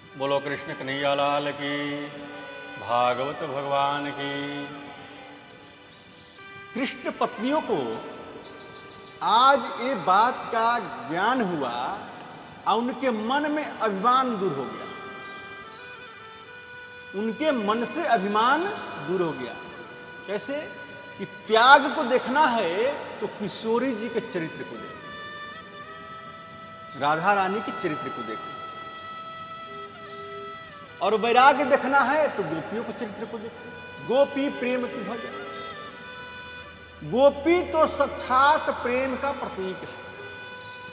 बोलो कृष्ण कन्हैया लाल की, भागवत भगवान की। कृष्ण पत्नियों को आज ये बात का ज्ञान हुआ और उनके मन में अभिमान दूर हो गया। उनके मन से अभिमान दूर हो गया। कैसे कि त्याग को देखना है तो किशोरी जी के चरित्र को देखो, राधा रानी के चरित्र को देखो, और वैराग्य देखना है तो गोपियों के चरित्र को देखो। गोपी प्रेम की भजन, गोपी तो साक्षात प्रेम का प्रतीक है,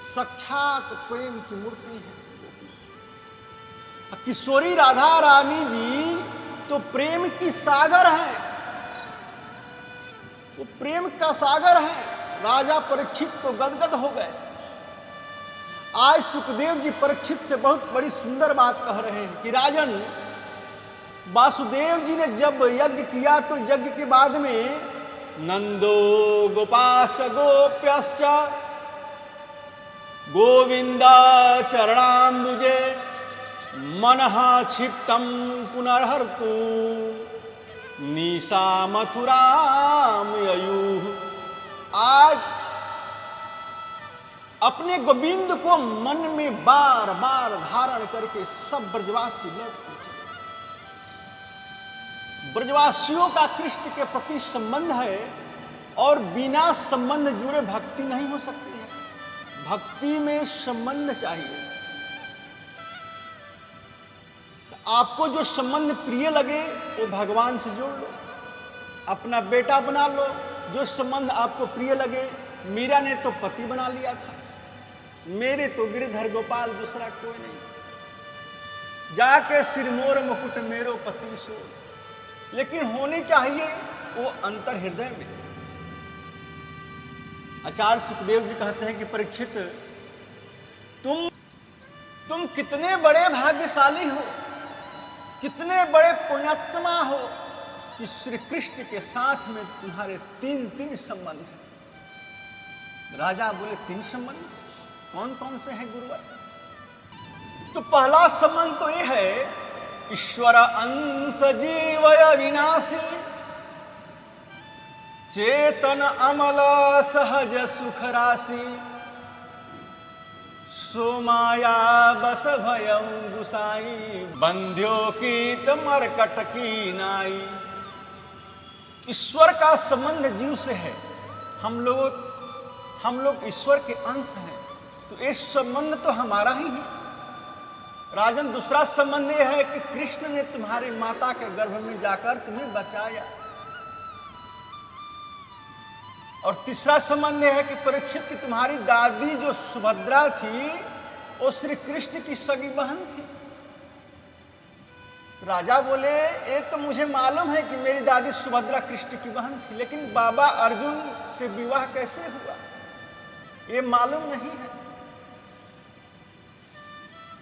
साक्षात प्रेम की मूर्ति है। किशोरी राधा रानी जी तो प्रेम की सागर है, वो प्रेम का सागर है। राजा परीक्षित तो गदगद हो गए। आज सुखदेव जी परीक्षित से बहुत बड़ी सुंदर बात कह रहे हैं कि राजन, वासुदेव जी ने जब यज्ञ किया तो यज्ञ के बाद में नंदो गोपाश्च गोप्यश्च गोविंदा चरणाम्बुजे मनः क्षिप्तम पुनर्हर्तु निशा मथुराम ययुः। आज अपने गोविंद को मन में बार बार धारण करके सब ब्रजवासी लौट पहुंचे। ब्रजवासियों का कृष्ण के प्रति संबंध है और बिना संबंध जुड़े भक्ति नहीं हो सकती है। भक्ति में संबंध चाहिए। तो आपको जो संबंध प्रिय लगे वो भगवान से जोड़ लो, अपना बेटा बना लो। जो संबंध आपको प्रिय लगे, मीरा ने तो पति बना लिया था, मेरे तो गिरधर गोपाल दूसरा कोई नहीं, जाके सिरमोर मुकुट मेरो पति सो। लेकिन होनी चाहिए वो अंतर हृदय में। आचार्य सुखदेव जी कहते हैं कि परीक्षित, तुम कितने बड़े भाग्यशाली हो, कितने बड़े पुण्यात्मा हो कि श्री कृष्ण के साथ में तुम्हारे तीन संबंध हैं। राजा बोले, 3 संबंध कौन कौन से हैं गुरुवर? तो पहला संबंध तो यह है, ईश्वर अंश जीवय विनाशी चेतन अमल सहज सुख राशि सोमाया बस भयं गुसाई बंध्यो कीत मरकट की नाई। ईश्वर का संबंध जीव से है। हम लोग ईश्वर के अंश हैं, तो ये संबंध तो हमारा ही है। राजन, दूसरा संबंध यह है कि कृष्ण ने तुम्हारी माता के गर्भ में जाकर तुम्हें बचाया। और तीसरा संबंध यह है कि परीक्षित की तुम्हारी दादी जो सुभद्रा थी वो श्री कृष्ण की सगी बहन थी। तो राजा बोले, ये तो मुझे मालूम है कि मेरी दादी सुभद्रा कृष्ण की बहन थी, लेकिन बाबा अर्जुन से विवाह कैसे हुआ ये मालूम नहीं है।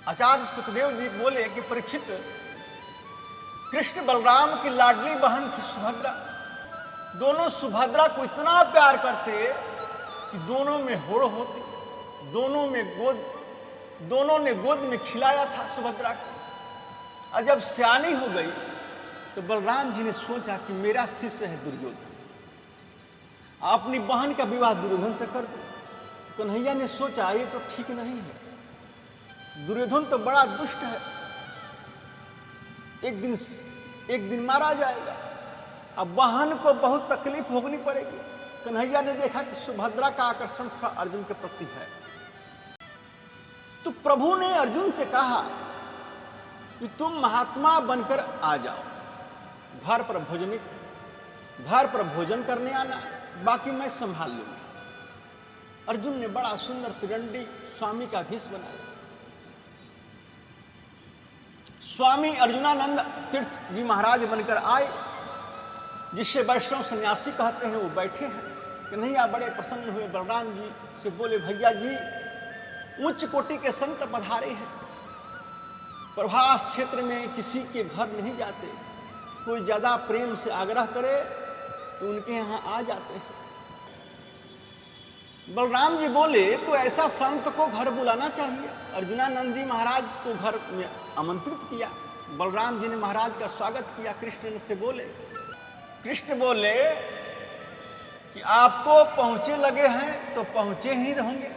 आचार्य सुखदेव जी बोले कि परीक्षित, कृष्ण बलराम की लाडली बहन थी सुभद्रा। दोनों सुभद्रा को इतना प्यार करते कि दोनों में होड़ होती, दोनों ने गोद में खिलाया था सुभद्रा को। और जब सियानी हो गई तो बलराम जी ने सोचा कि मेरा शिष्य है दुर्योधन, अपनी बहन का विवाह दुर्योधन से कर दो। तो कन्हैया ने सोचा ये तो ठीक नहीं है, दुर्योधन तो बड़ा दुष्ट है, एक दिन मारा जाएगा। अब बहन को बहुत तकलीफ भोगनी पड़ेगी। कन्हैया ने देखा कि सुभद्रा का आकर्षण थोड़ा अर्जुन के प्रति है, तो प्रभु ने अर्जुन से कहा कि तुम महात्मा बनकर आ जाओ, घर पर भोजन करने आना, बाकी मैं संभाल लूंगा। अर्जुन ने बड़ा सुंदर त्रिदंडी स्वामी का भेष बनाया। स्वामी अर्जुनानंद तीर्थ जी महाराज बनकर आए, जिसे वैष्णव सन्यासी कहते हैं, वो बैठे हैं। कन्हैया बड़े प्रसन्न हुए, बलराम जी से बोले, भैया जी उच्च कोटि के संत पधारे हैं, प्रभास क्षेत्र में किसी के घर नहीं जाते, कोई ज्यादा प्रेम से आग्रह करे तो उनके यहाँ आ जाते हैं। बलराम जी बोले, तो ऐसा संत को घर बुलाना चाहिए। अर्जुनानंद जी महाराज को घर में आमंत्रित किया। बलराम जी ने महाराज का स्वागत किया। कृष्ण से बोले, कृष्ण बोले कि आपको पहुंचे लगे हैं तो पहुंचे ही रहेंगे।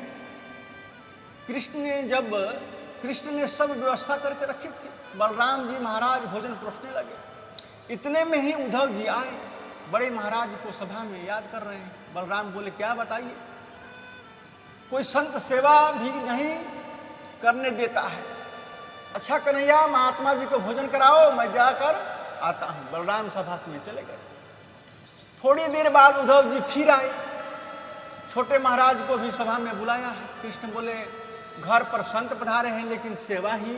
कृष्ण ने सब व्यवस्था करके रखी थी। बलराम जी महाराज भोजन परोसने लगे। इतने में ही उद्धव जी आए, बड़े महाराज को सभा में याद कर रहे हैं। बलराम बोले, क्या बताइए, कोई संत सेवा भी नहीं करने देता है। अच्छा कन्हैया, महात्मा जी को भोजन कराओ, मैं जाकर आता हूं। बलराम सभा में चले गए। थोड़ी देर बाद उद्धव जी फिर आए। छोटे महाराज को भी सभा में बुलाया है। कृष्ण बोले, घर पर संत पधारे हैं लेकिन सेवा ही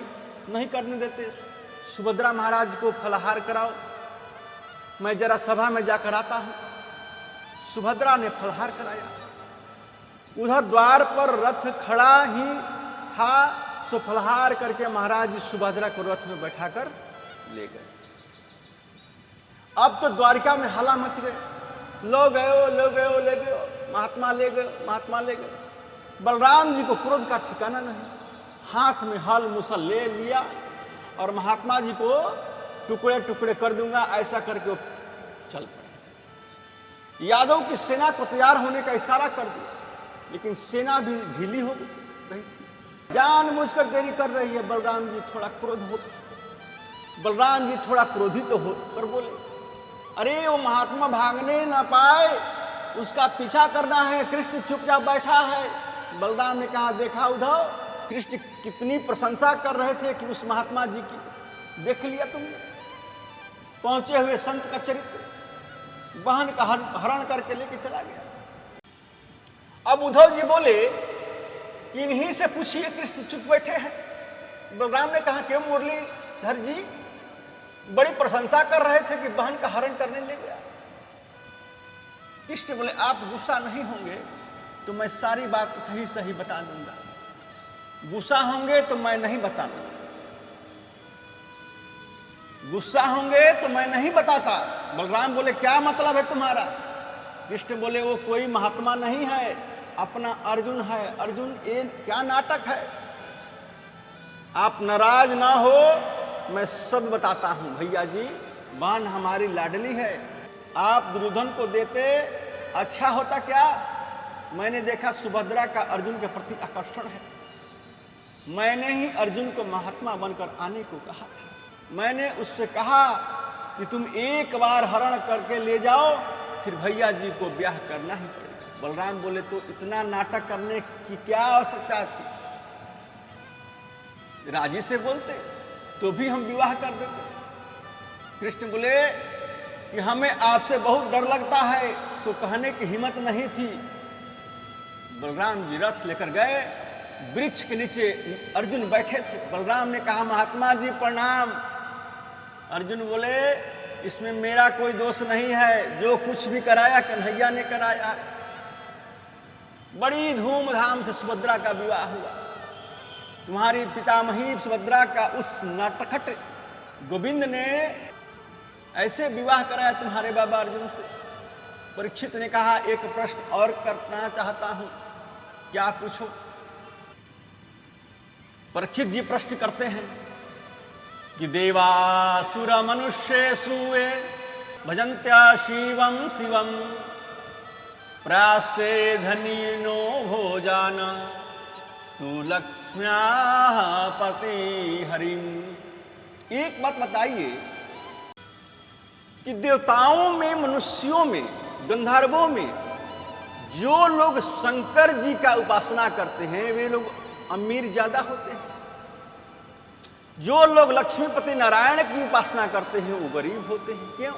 नहीं करने देते। सुभद्रा महाराज को फलाहार कराओ, मैं जरा सभा में जाकर आता हूं। सुभद्रा ने फलाहार कराया। उधर द्वार पर रथ खड़ा ही था, सो फलाहार करके महाराज जी सुभद्रा को रथ में बैठाकर ले गए। अब तो द्वारिका में हला मच गए। लो गए, महात्मा ले गए, महात्मा ले गए। बलराम जी को क्रोध का ठिकाना नहीं। हाथ में हल मुसल ले लिया और महात्मा जी को टुकड़े टुकड़े कर दूंगा ऐसा करके वो चल पड़े। यादव की सेना को तैयार होने का इशारा कर दिया, लेकिन सेना भी ढीली हो गई थी। जानबूझकर देरी कर रही है। बलराम जी थोड़ा क्रोधित हो कर बोले, अरे वो महात्मा भागने ना पाए, उसका पीछा करना है। कृष्ण चुपचाप बैठा है। बलराम ने कहा, देखा उद्धव, कृष्ण कितनी प्रशंसा कर रहे थे कि उस महात्मा जी की, देख लिया तुमने, पहुंचे हुए संत का चरित्र, बहन का हरण करके लेके चला गया। अब उद्धव जी बोले, इन्हीं से पूछिए, कृष्ण चुप बैठे हैं। बलराम ने कहा, क्यों मुरलीधर जी बड़ी प्रशंसा कर रहे थे कि बहन का हरण करने ले गया। कृष्ण बोले, आप गुस्सा नहीं होंगे तो मैं सारी बात सही सही बता दूंगा, गुस्सा होंगे तो मैं नहीं बताऊंगा, गुस्सा होंगे तो मैं नहीं बताता। बलराम बोले, क्या मतलब है तुम्हारा? कृष्ण बोले, वो कोई महात्मा नहीं है, अपना अर्जुन है। अर्जुन, ये क्या नाटक है? आप नाराज ना हो, मैं सब बताता हूं। भैया जी, बहन हमारी लाडली है, आप दुर्योधन को देते अच्छा होता क्या? मैंने देखा सुभद्रा का अर्जुन के प्रति आकर्षण है। मैंने ही अर्जुन को महात्मा बनकर आने को कहा था। मैंने उससे कहा कि तुम एक बार हरण करके ले जाओ, फिर भैया जी को ब्याह करना ही पड़ेगा। बलराम बोले, तो इतना नाटक करने की क्या आवश्यकता थी? राजी से बोलते तो भी हम विवाह कर देते। कृष्ण बोले कि हमें आपसे बहुत डर लगता है, सो कहने की हिम्मत नहीं थी। बलराम जी रथ लेकर गए। वृक्ष के नीचे अर्जुन बैठे थे। बलराम ने कहा, महात्मा जी प्रणाम। अर्जुन बोले, इसमें मेरा कोई दोष नहीं है, जो कुछ भी कराया कन्हैया ने कराया। बड़ी धूमधाम से सुभद्रा का विवाह हुआ। तुम्हारी पितामही सुभद्रा का उस नटखट गोविंद ने ऐसे विवाह कराया तुम्हारे बाबा अर्जुन से। परीक्षित ने कहा, एक प्रश्न और करना चाहता हूं, क्या पूछो? परीक्षित जी प्रश्न करते हैं कि देवासुर मनुष्येषु भजन्त्या शिवं शिवं प्रास्ते धनीनो भोजान तू लक्ष्म्याः पति हरिम। एक बात बताइए कि देवताओं में, मनुष्यों में, गंधर्वों में जो लोग शंकर जी का उपासना करते हैं वे लोग अमीर ज्यादा होते हैं, जो लोग लक्ष्मीपति नारायण की उपासना करते हैं वो गरीब होते हैं। क्यों?